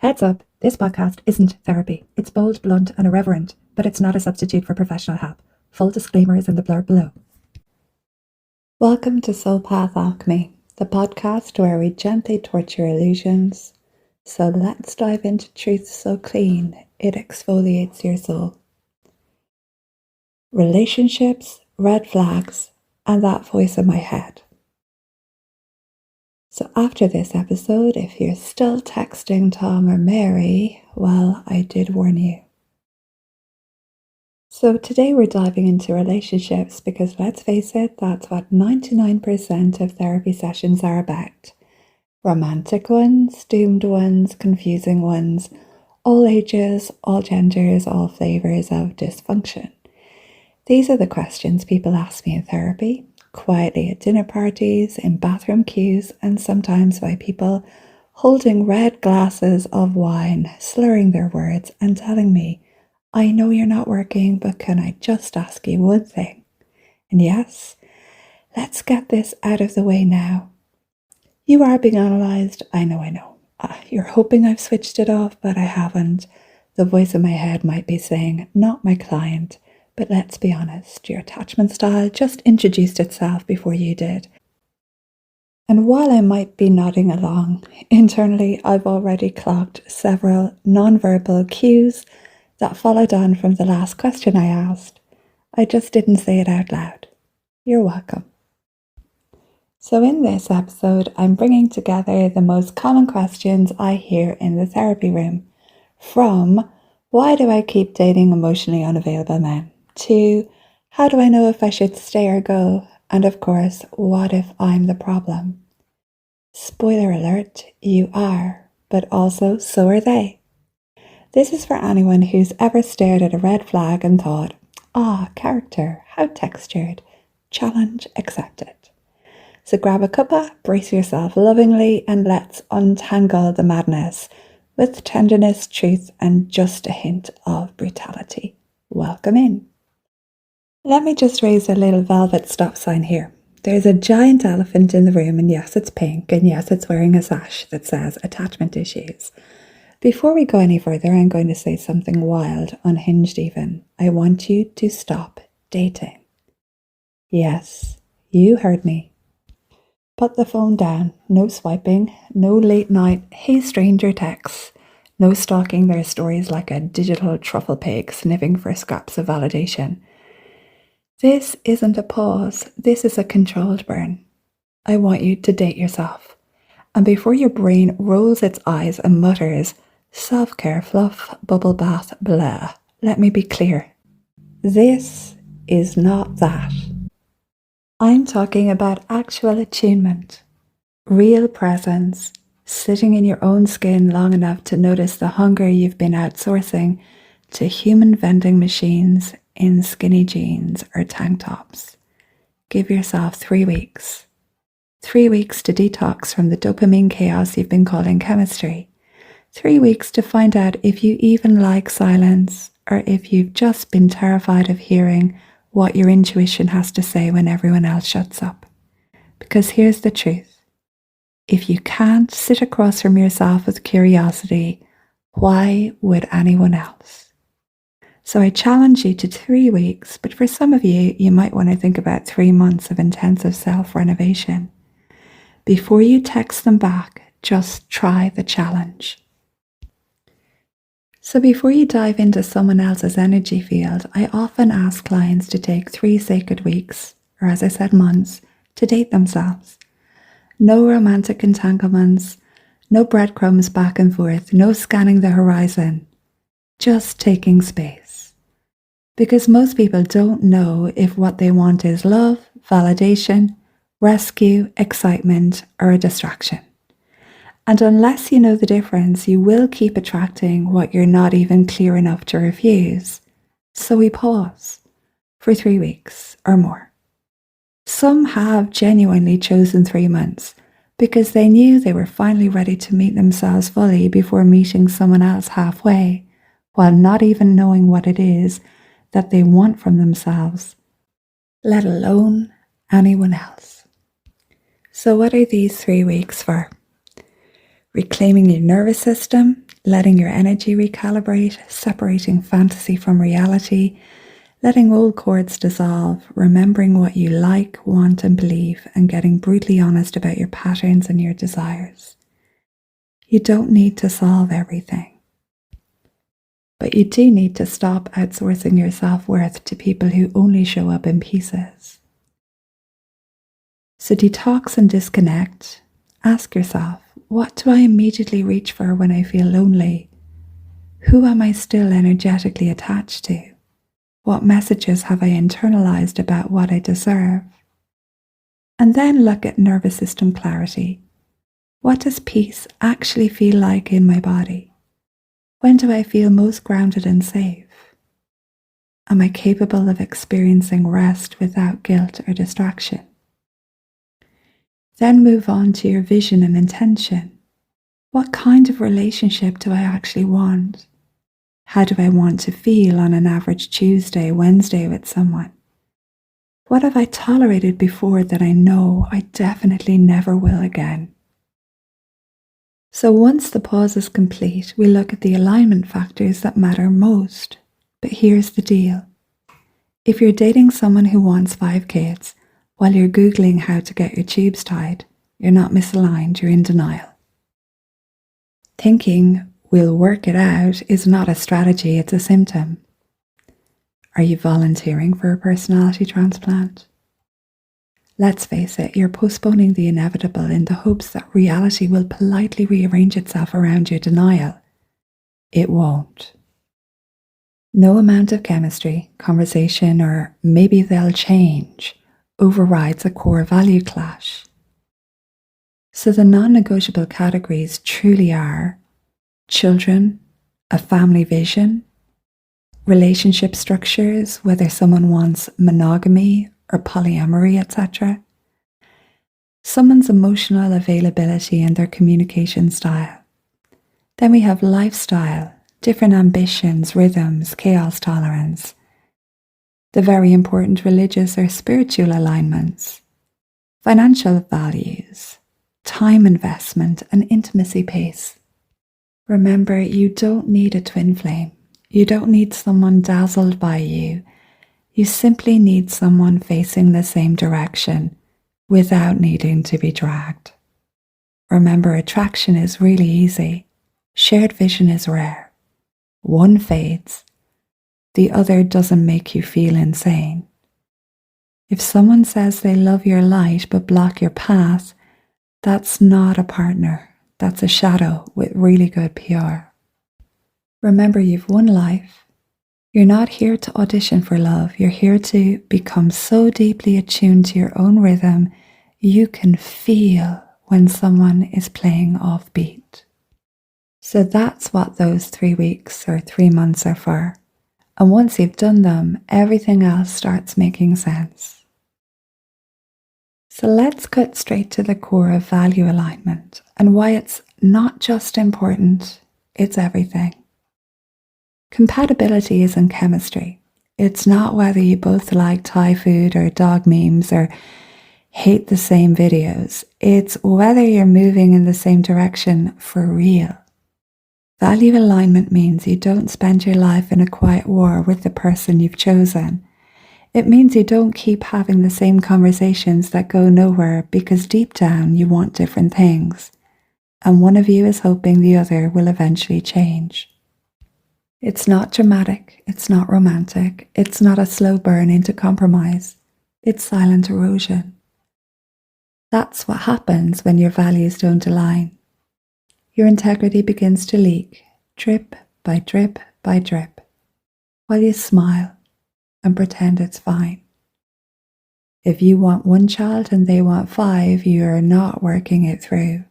Heads up, this podcast isn't therapy. It's bold, blunt and irreverent, but it's not a substitute for professional help. Full disclaimer is in the blurb below. Welcome to Soul Path Alchemy, the podcast where we gently torture illusions. So let's dive into truth so clean it exfoliates your soul. Relationships, red flags, and that voice in my head. So after this episode, if you're still texting Tom or Mary, well, I did warn you. So today we're diving into relationships because let's face it, that's what 99% of therapy sessions are about. Romantic ones, doomed ones, confusing ones, all ages, all genders, all flavors of dysfunction. These are the questions people ask me in therapy, quietly at dinner parties, in bathroom queues, and sometimes by people holding red glasses of wine, slurring their words and telling me, I know you're not working, but can I just ask you one thing? And yes, let's get this out of the way now. You are being analysed, I know. You're hoping I've switched it off, but I haven't. The voice in my head might be saying, not my client. But let's be honest, your attachment style just introduced itself before you did. And while I might be nodding along, internally I've already clocked several non-verbal cues that followed on from the last question I asked. I just didn't say it out loud. You're welcome. So in this episode, I'm bringing together the most common questions I hear in the therapy room, from why do I keep dating emotionally unavailable men? To, how do I know if I should stay or go? And of course, what if I'm the problem? Spoiler alert, you are, but also so are they. This is for anyone who's ever stared at a red flag and thought, character, how textured, challenge accepted. So grab a cuppa, brace yourself lovingly, and let's untangle the madness with tenderness, truth, and just a hint of brutality. Welcome in. Let me just raise a little velvet stop sign here. There's a giant elephant in the room, and yes, it's pink, and yes, it's wearing a sash that says attachment issues. Before we go any further, I'm going to say something wild, unhinged even. I want you to stop dating. Yes, you heard me. Put the phone down. No swiping, no late night, hey stranger texts. No stalking their stories like a digital truffle pig sniffing for scraps of validation. This isn't a pause, this is a controlled burn. I want you to date yourself. And before your brain rolls its eyes and mutters, self-care fluff, bubble bath, blah, let me be clear. This is not that. I'm talking about actual attunement, real presence, sitting in your own skin long enough to notice the hunger you've been outsourcing to human vending machines in skinny jeans or tank tops. Give yourself 3 weeks. 3 weeks to detox from the dopamine chaos you've been calling chemistry. 3 weeks to find out if you even like silence or if you've just been terrified of hearing what your intuition has to say when everyone else shuts up. Because here's the truth. If you can't sit across from yourself with curiosity, why would anyone else? So I challenge you to 3 weeks, but for some of you, you might want to think about 3 months of intensive self-renovation. Before you text them back, just try the challenge. So before you dive into someone else's energy field, I often ask clients to take 3 sacred weeks, or as I said, months, to date themselves. No romantic entanglements, no breadcrumbs back and forth, no scanning the horizon, just taking space. Because most people don't know if what they want is love, validation, rescue, excitement, or a distraction. And unless you know the difference, you will keep attracting what you're not even clear enough to refuse. So we pause for 3 weeks or more. Some have genuinely chosen 3 months because they knew they were finally ready to meet themselves fully before meeting someone else halfway, while not even knowing what it is that they want from themselves, let alone anyone else. So what are these 3 weeks for? Reclaiming your nervous system, letting your energy recalibrate, separating fantasy from reality, letting old cords dissolve, remembering what you like, want, and believe, and getting brutally honest about your patterns and your desires. You don't need to solve everything, but you do need to stop outsourcing your self-worth to people who only show up in pieces. So detox and disconnect. Ask yourself, what do I immediately reach for when I feel lonely? Who am I still energetically attached to? What messages have I internalized about what I deserve? And then look at nervous system clarity. What does peace actually feel like in my body? When do I feel most grounded and safe? Am I capable of experiencing rest without guilt or distraction? Then move on to your vision and intention. What kind of relationship do I actually want? How do I want to feel on an average Tuesday, Wednesday with someone? What have I tolerated before that I know I definitely never will again? So once the pause is complete, we look at the alignment factors that matter most. But here's the deal. If you're dating someone who wants 5 kids while you're Googling how to get your tubes tied, you're not misaligned, you're in denial. Thinking we'll work it out is not a strategy, it's a symptom. Are you volunteering for a personality transplant? Let's face it, you're postponing the inevitable in the hopes that reality will politely rearrange itself around your denial. It won't. No amount of chemistry, conversation, or maybe they'll change overrides a core value clash. So the non-negotiable categories truly are children, a family vision, relationship structures, whether someone wants monogamy or polyamory, etc. Someone's emotional availability and their communication style. Then we have lifestyle, different ambitions, rhythms, chaos tolerance. The very important religious or spiritual alignments, financial values, time investment, and intimacy pace. Remember, you don't need a twin flame. You don't need someone dazzled by you. You simply need someone facing the same direction without needing to be dragged. Remember, attraction is really easy. Shared vision is rare. One fades. The other doesn't make you feel insane. If someone says they love your light but block your path, that's not a partner. That's a shadow with really good PR. Remember, you've one life. You're not here to audition for love. You're here to become so deeply attuned to your own rhythm, you can feel when someone is playing offbeat. So that's what those 3 weeks or 3 months are for. And once you've done them, everything else starts making sense. So let's cut straight to the core of value alignment and why it's not just important, it's everything. Compatibility isn't chemistry. It's not whether you both like Thai food or dog memes or hate the same videos. It's whether you're moving in the same direction for real. Value alignment means you don't spend your life in a quiet war with the person you've chosen. It means you don't keep having the same conversations that go nowhere because deep down you want different things, and one of you is hoping the other will eventually change. It's not dramatic, it's not romantic, it's not a slow burn into compromise, it's silent erosion. That's what happens when your values don't align. Your integrity begins to leak, drip by drip by drip, while you smile and pretend it's fine. If you want 1 child and they want 5, you are not working it through.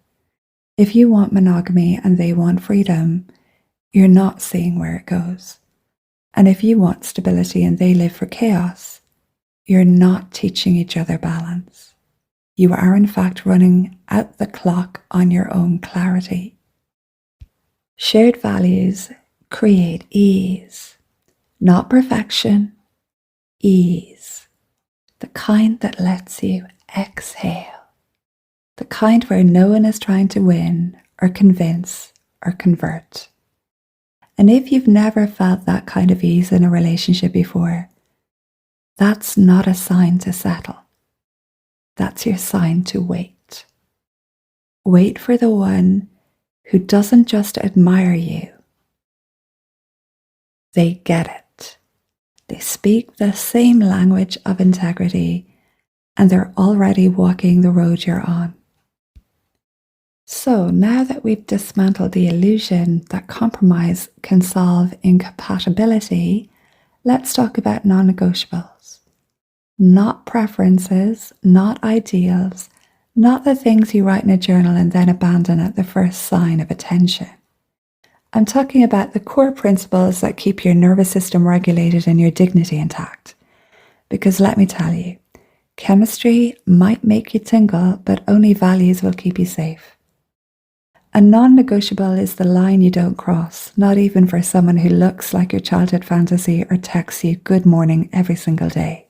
If you want monogamy and they want freedom, you're not seeing where it goes. And if you want stability and they live for chaos, you're not teaching each other balance. You are in fact running out the clock on your own clarity. Shared values create ease, not perfection, ease. The kind that lets you exhale. The kind where no one is trying to win or convince or convert. And if you've never felt that kind of ease in a relationship before, that's not a sign to settle. That's your sign to wait. Wait for the one who doesn't just admire you. They get it. They speak the same language of integrity, and they're already walking the road you're on. So now that we've dismantled the illusion that compromise can solve incompatibility, let's talk about non-negotiables. Not preferences, not ideals, not the things you write in a journal and then abandon at the first sign of attention. I'm talking about the core principles that keep your nervous system regulated and your dignity intact. Because let me tell you, chemistry might make you tingle, but only values will keep you safe. A non-negotiable is the line you don't cross, not even for someone who looks like your childhood fantasy or texts you good morning every single day.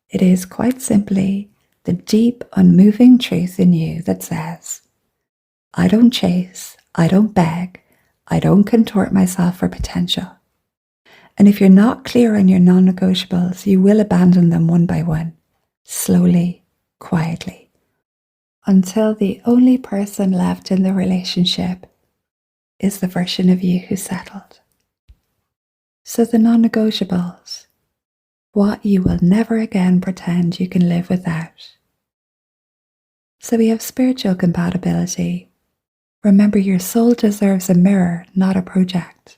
It is quite simply the deep, unmoving truth in you that says, I don't chase, I don't beg, I don't contort myself for potential. And if you're not clear on your non-negotiables, you will abandon them one by one, slowly, quietly, until the only person left in the relationship is the version of you who settled. So the non-negotiables, what you will never again pretend you can live without. So we have spiritual compatibility. Remember, your soul deserves a mirror, not a project.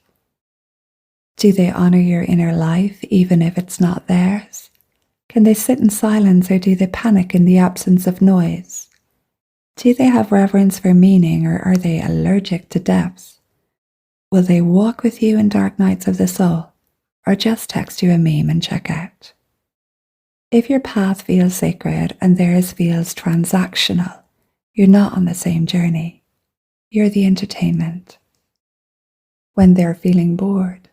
Do they honor your inner life even if it's not theirs? Can they sit in silence or do they panic in the absence of noise? Do they have reverence for meaning or are they allergic to depth? Will they walk with you in dark nights of the soul or just text you a meme and check out? If your path feels sacred and theirs feels transactional, you're not on the same journey. You're the entertainment. When they're feeling bored.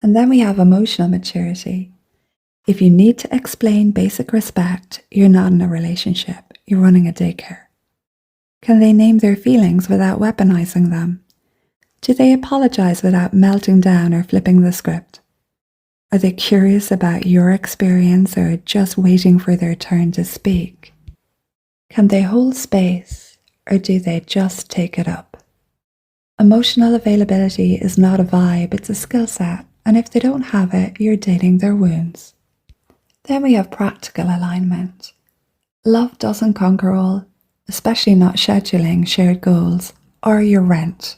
And then we have emotional maturity. If you need to explain basic respect, you're not in a relationship. You're running a daycare. Can they name their feelings without weaponizing them? Do they apologize without melting down or flipping the script? Are they curious about your experience or just waiting for their turn to speak? Can they hold space or do they just take it up? Emotional availability is not a vibe, it's a skill set, and if they don't have it, you're dating their wounds. Then we have practical alignment. Love doesn't conquer all, especially not scheduling shared goals or your rent.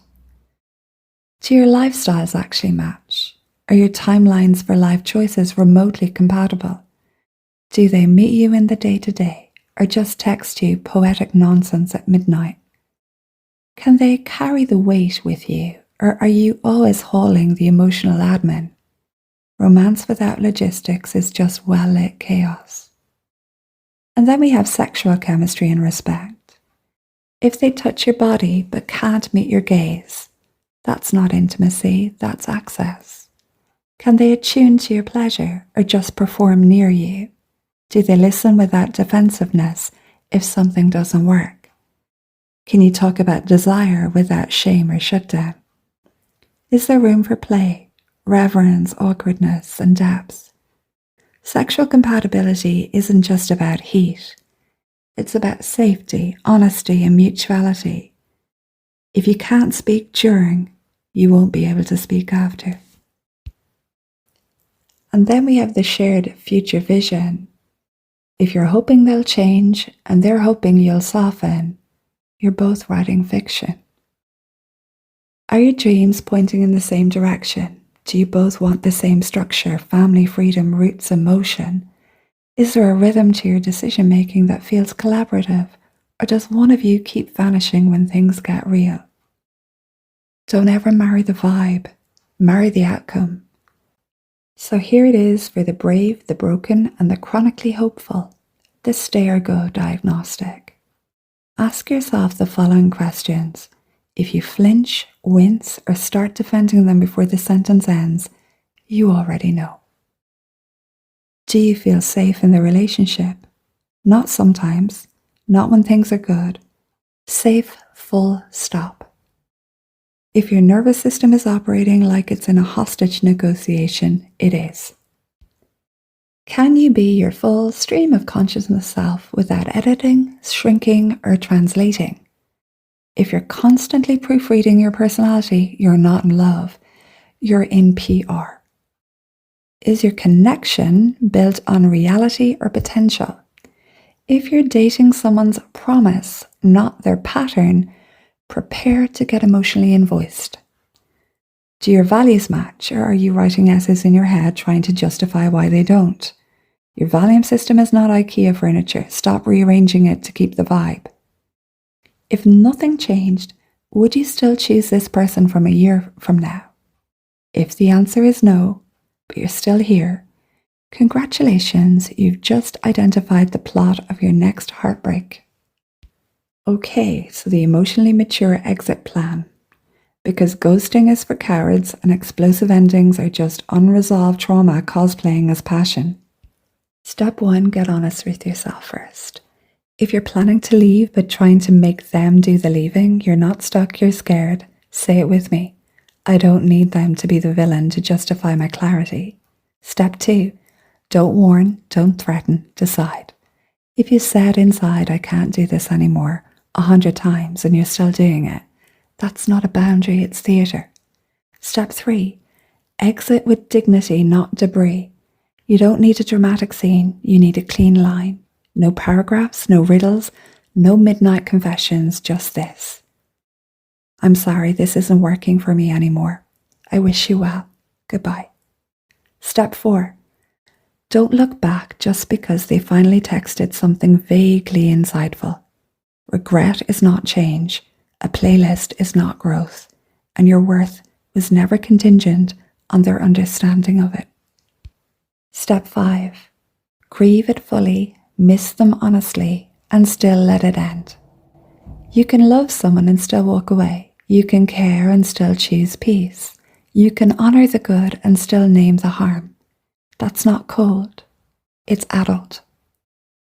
Do your lifestyles actually match? Are your timelines for life choices remotely compatible? Do they meet you in the day-to-day or just text you poetic nonsense at midnight? Can they carry the weight with you or are you always hauling the emotional admin? Romance without logistics is just well-lit chaos. And then we have sexual chemistry and respect. If they touch your body but can't meet your gaze, that's not intimacy, that's access. Can they attune to your pleasure or just perform near you? Do they listen without defensiveness if something doesn't work? Can you talk about desire without shame or shutdown? Is there room for play, reverence, awkwardness, and depth? Sexual compatibility isn't just about heat. It's about safety, honesty, and mutuality. If you can't speak during, you won't be able to speak after. And then we have the shared future vision. If you're hoping they'll change and they're hoping you'll soften, you're both writing fiction. Are your dreams pointing in the same direction? Do you both want the same structure, family, freedom, roots, and motion? Is there a rhythm to your decision-making that feels collaborative, or does one of you keep vanishing when things get real? Don't ever marry the vibe, marry the outcome. So here it is for the brave, the broken, and the chronically hopeful, the stay or go diagnostic. Ask yourself the following questions. If you flinch, wince, or start defending them before the sentence ends, you already know. Do you feel safe in the relationship? Not sometimes, not when things are good. Safe, full stop. If your nervous system is operating like it's in a hostage negotiation, it is. Can you be your full stream of consciousness self without editing, shrinking, or translating? If you're constantly proofreading your personality, you're not in love. You're in PR. Is your connection built on reality or potential? If you're dating someone's promise, not their pattern, prepare to get emotionally invoiced. Do your values match, or are you writing essays in your head trying to justify why they don't? Your volume system is not IKEA furniture. Stop rearranging it to keep the vibe. If nothing changed, would you still choose this person from a year from now? If the answer is no, but you're still here, congratulations, you've just identified the plot of your next heartbreak. Okay, so the emotionally mature exit plan. Because ghosting is for cowards and explosive endings are just unresolved trauma cosplaying as passion. Step 1, get honest with yourself first. If you're planning to leave but trying to make them do the leaving, you're not stuck, you're scared. Say it with me. I don't need them to be the villain to justify my clarity. Step 2, don't warn, don't threaten, decide. If you said inside, I can't do this anymore, 100 times and you're still doing it, that's not a boundary, it's theatre. Step 3, exit with dignity, not debris. You don't need a dramatic scene, you need a clean line. No paragraphs, no riddles, no midnight confessions, just this. I'm sorry, this isn't working for me anymore. I wish you well. Goodbye. Step 4, don't look back just because they finally texted something vaguely insightful. Regret is not change, a playlist is not growth, and your worth was never contingent on their understanding of it. Step 5, grieve it fully, miss them honestly, and still let it end. You can love someone and still walk away. You can care and still choose peace. You can honor the good and still name the harm. That's not cold. It's adult.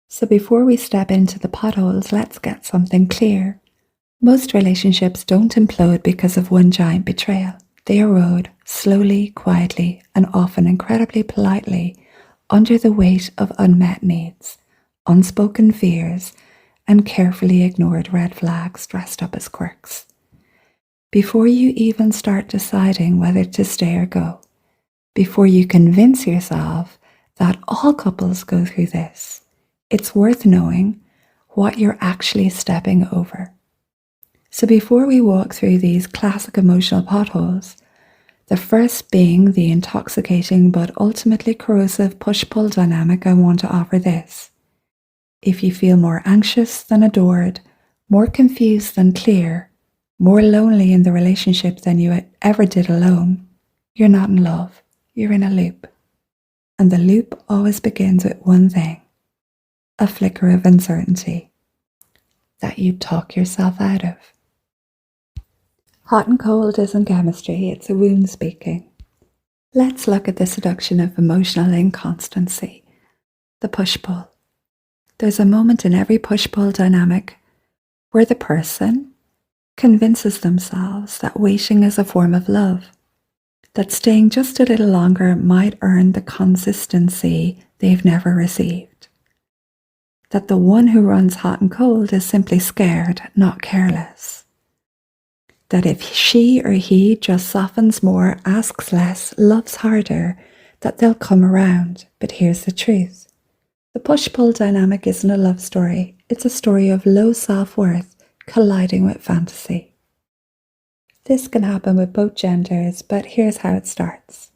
So before we step into the potholes, let's get something clear. Most relationships don't implode because of one giant betrayal. They erode slowly, quietly, and often incredibly politely under the weight of unmet needs, unspoken fears, and carefully ignored red flags dressed up as quirks. Before you even start deciding whether to stay or go, before you convince yourself that all couples go through this, it's worth knowing what you're actually stepping over. So before we walk through these classic emotional potholes, the first being the intoxicating but ultimately corrosive push-pull dynamic, I want to offer this. If you feel more anxious than adored, more confused than clear, more lonely in the relationship than you ever did alone, you're not in love, you're in a loop. And the loop always begins with one thing, a flicker of uncertainty that you talk yourself out of. Hot and cold isn't chemistry, it's a wound speaking. Let's look at the seduction of emotional inconstancy, the push-pull. There's a moment in every push-pull dynamic where the person convinces themselves that waiting is a form of love, that staying just a little longer might earn the consistency they've never received, that the one who runs hot and cold is simply scared, not careless, that if she or he just softens more, asks less, loves harder, that they'll come around. But here's the truth. The push-pull dynamic isn't a love story. It's a story of low self-worth colliding with fantasy. This can happen with both genders, but here's how it starts.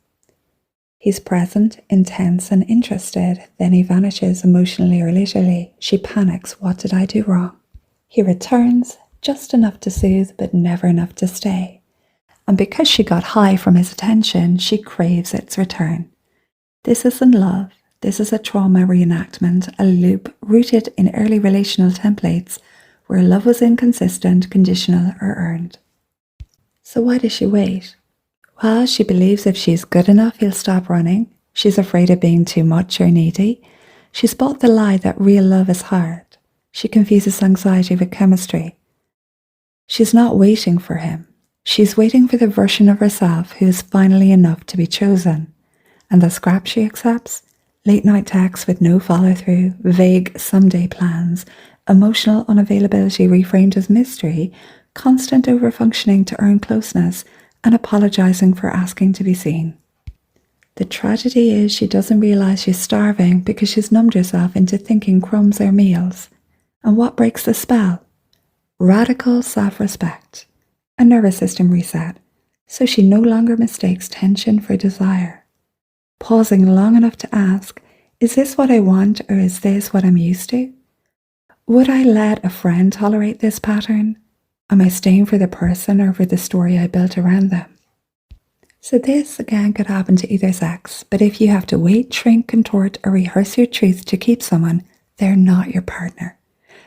He's present, intense, and interested. Then he vanishes emotionally or literally. She panics. What did I do wrong? He returns, just enough to soothe, but never enough to stay. And because she got high from his attention, she craves its return. This isn't love. This is a trauma reenactment, a loop rooted in early relational templates where love was inconsistent, conditional, or earned. So why does she wait? Well, she believes if she's good enough, he'll stop running. She's afraid of being too much or needy. She's bought the lie that real love is hard. She confuses anxiety with chemistry. She's not waiting for him. She's waiting for the version of herself who is finally enough to be chosen. And the scrap she accepts? Late night texts with no follow through, vague someday plans, emotional unavailability reframed as mystery, constant overfunctioning to earn closeness, and apologizing for asking to be seen. The tragedy is she doesn't realize she's starving because she's numbed herself into thinking crumbs are meals. And what breaks the spell? Radical self-respect, a nervous system reset, so she no longer mistakes tension for desire. Pausing long enough to ask, is this what I want or is this what I'm used to? Would I let a friend tolerate this pattern? Am I staying for the person or for the story I built around them? So this, again, could happen to either sex, but if you have to wait, shrink, contort, or rehearse your truth to keep someone, they're not your partner.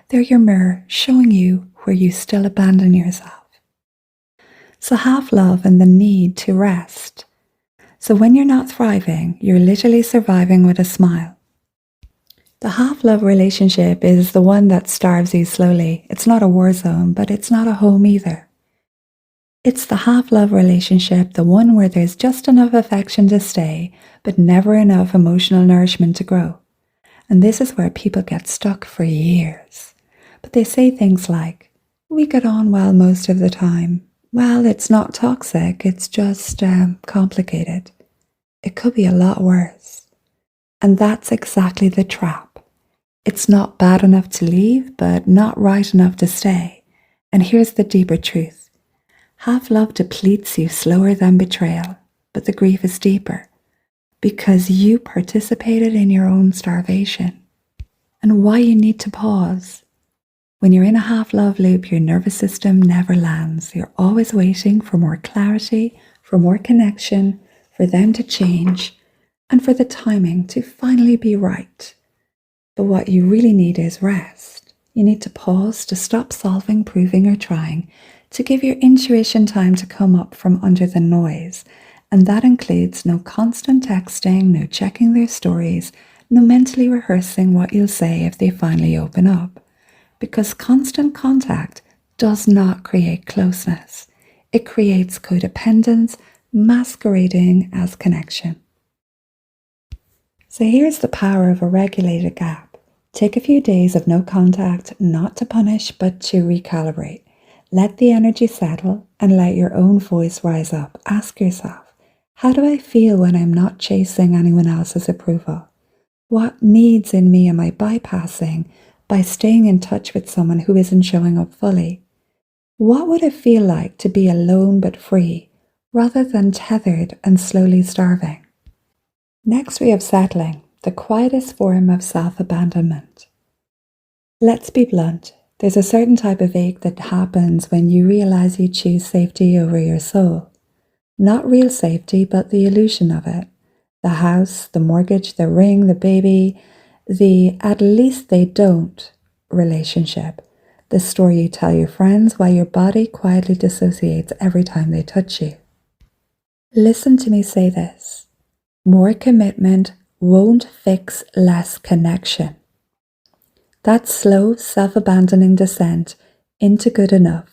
They're your mirror showing you where you still abandon yourself. So half-love and the need to rest. So when you're not thriving, you're literally surviving with a smile. The half-love relationship is the one that starves you slowly. It's not a war zone, but it's not a home either. It's the half-love relationship, the one where there's just enough affection to stay, but never enough emotional nourishment to grow. And this is where people get stuck for years. But they say things like, we get on well most of the time. Well, it's not toxic, it's just complicated. It could be a lot worse. And that's exactly the trap. It's not bad enough to leave, but not right enough to stay. And here's the deeper truth. Half-love depletes you slower than betrayal, but the grief is deeper because you participated in your own starvation. And why you need to pause. When you're in a half-love loop, your nervous system never lands. You're always waiting for more clarity, for more connection, for them to change, and for the timing to finally be right. But what you really need is rest. You need to pause, to stop solving, proving, or trying, to give your intuition time to come up from under the noise. And that includes no constant texting, no checking their stories, no mentally rehearsing what you'll say if they finally open up. Because constant contact does not create closeness. It creates codependence, masquerading as connection. So here's the power of a regulated gap. Take a few days of no contact, not to punish, but to recalibrate. Let the energy settle and let your own voice rise up. Ask yourself, how do I feel when I'm not chasing anyone else's approval? What needs in me am I bypassing by staying in touch with someone who isn't showing up fully? What would it feel like to be alone but free, rather than tethered and slowly starving? Next, we have settling, the quietest form of self-abandonment. Let's be blunt. There's a certain type of ache that happens when you realize you choose safety over your soul. Not real safety, but the illusion of it. The house, the mortgage, the ring, the baby, the at least they don't relationship. The story you tell your friends while your body quietly dissociates every time they touch you. Listen to me say this. More commitment won't fix less connection. That slow, self-abandoning descent into good enough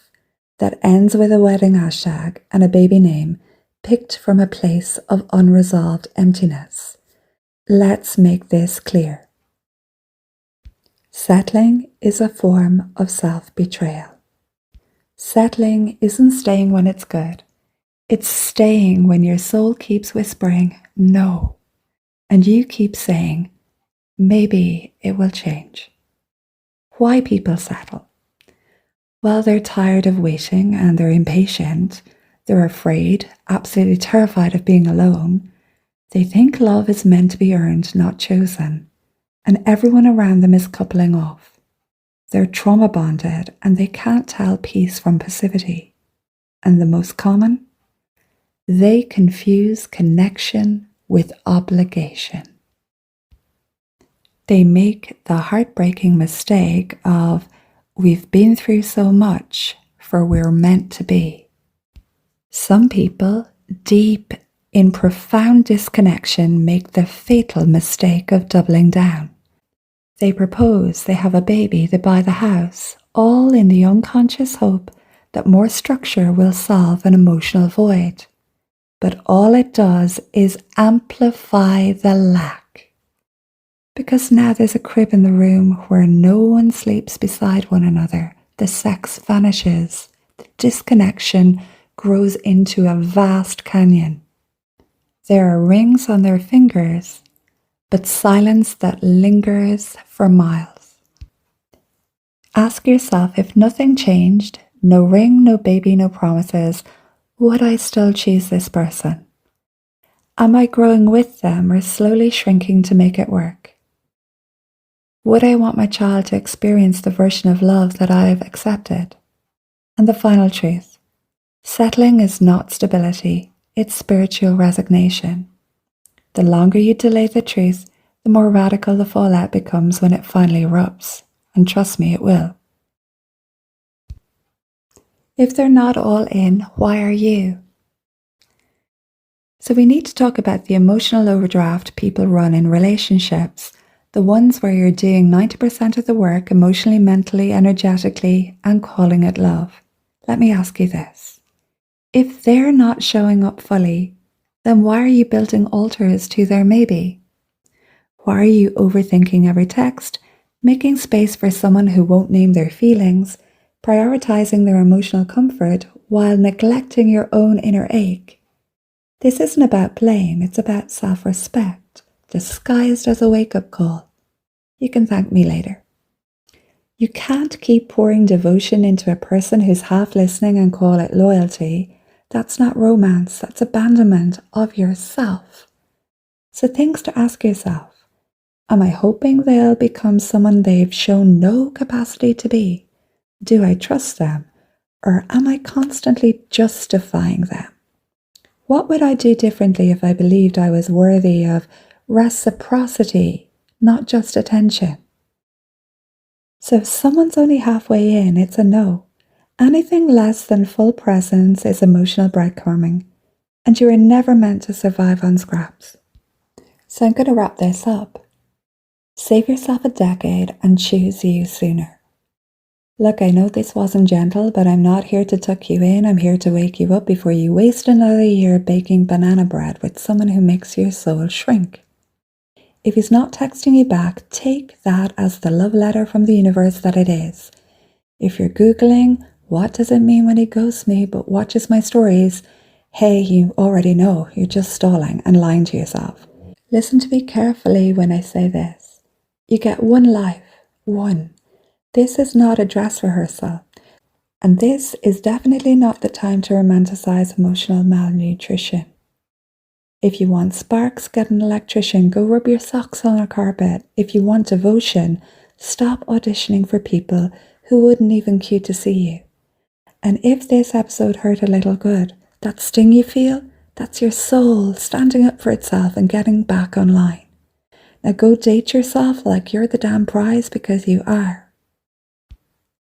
that ends with a wedding hashtag and a baby name picked from a place of unresolved emptiness. Let's make this clear. Settling is a form of self-betrayal. Settling isn't staying when it's good. It's staying when your soul keeps whispering, no, and you keep saying, maybe it will change. Why people settle? Well, they're tired of waiting and they're impatient. They're afraid, absolutely terrified of being alone. They think love is meant to be earned, not chosen. And everyone around them is coupling off. They're trauma bonded and they can't tell peace from passivity. And the most common? They confuse connection with obligation. They make the heartbreaking mistake of, we've been through so much, for we're meant to be. Some people, deep in profound disconnection, make the fatal mistake of doubling down. They propose, they have a baby, they buy the house, all in the unconscious hope that more structure will solve an emotional void. But all it does is amplify the lack. Because now there's a crib in the room where no one sleeps beside one another, the sex vanishes, the disconnection grows into a vast canyon. There are rings on their fingers, but silence that lingers for miles. Ask yourself, if nothing changed, no ring, no baby, no promises, would I still choose this person? Am I growing with them or slowly shrinking to make it work? Would I want my child to experience the version of love that I've accepted? And the final truth, settling is not stability, it's spiritual resignation. The longer you delay the truth, the more radical the fallout becomes when it finally erupts. And trust me, it will. If they're not all in, why are you? So we need to talk about the emotional overdraft people run in relationships, the ones where you're doing 90% of the work emotionally, mentally, energetically, and calling it love. Let me ask you this. If they're not showing up fully, then why are you building altars to their maybe? Why are you overthinking every text, making space for someone who won't name their feelings, prioritizing their emotional comfort while neglecting your own inner ache? This isn't about blame, it's about self-respect, disguised as a wake-up call. You can thank me later. You can't keep pouring devotion into a person who's half listening and call it loyalty. That's not romance, that's abandonment of yourself. So things to ask yourself. Am I hoping they'll become someone they've shown no capacity to be? Do I trust them? Or am I constantly justifying them? What would I do differently if I believed I was worthy of reciprocity, not just attention? So if someone's only halfway in, it's a no. Anything less than full presence is emotional breadcrumbing, and you are never meant to survive on scraps. So I'm going to wrap this up. Save yourself a decade and choose you sooner. Look, I know this wasn't gentle, but I'm not here to tuck you in. I'm here to wake you up before you waste another year baking banana bread with someone who makes your soul shrink. If he's not texting you back, take that as the love letter from the universe that it is. If you're Googling, what does it mean when he ghosts me but watches my stories? Hey, you already know, you're just stalling and lying to yourself. Listen to me carefully when I say this. You get one life, one. This is not a dress rehearsal. And this is definitely not the time to romanticize emotional malnutrition. If you want sparks, get an electrician. Go rub your socks on a carpet. If you want devotion, stop auditioning for people who wouldn't even queue to see you. And if this episode hurt a little good, that sting you feel, that's your soul standing up for itself and getting back online. Now go date yourself like you're the damn prize, because you are.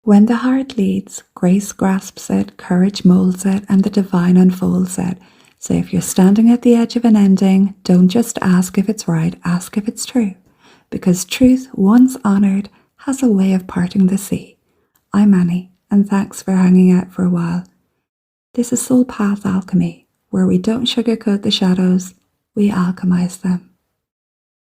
When the heart leads, grace grasps it, courage molds it, and the divine unfolds it. So if you're standing at the edge of an ending, don't just ask if it's right, ask if it's true. Because truth, once honoured, has a way of parting the sea. I'm Annie, and thanks for hanging out for a while. This is Soul Path Alchemy, where we don't sugarcoat the shadows, we alchemize them.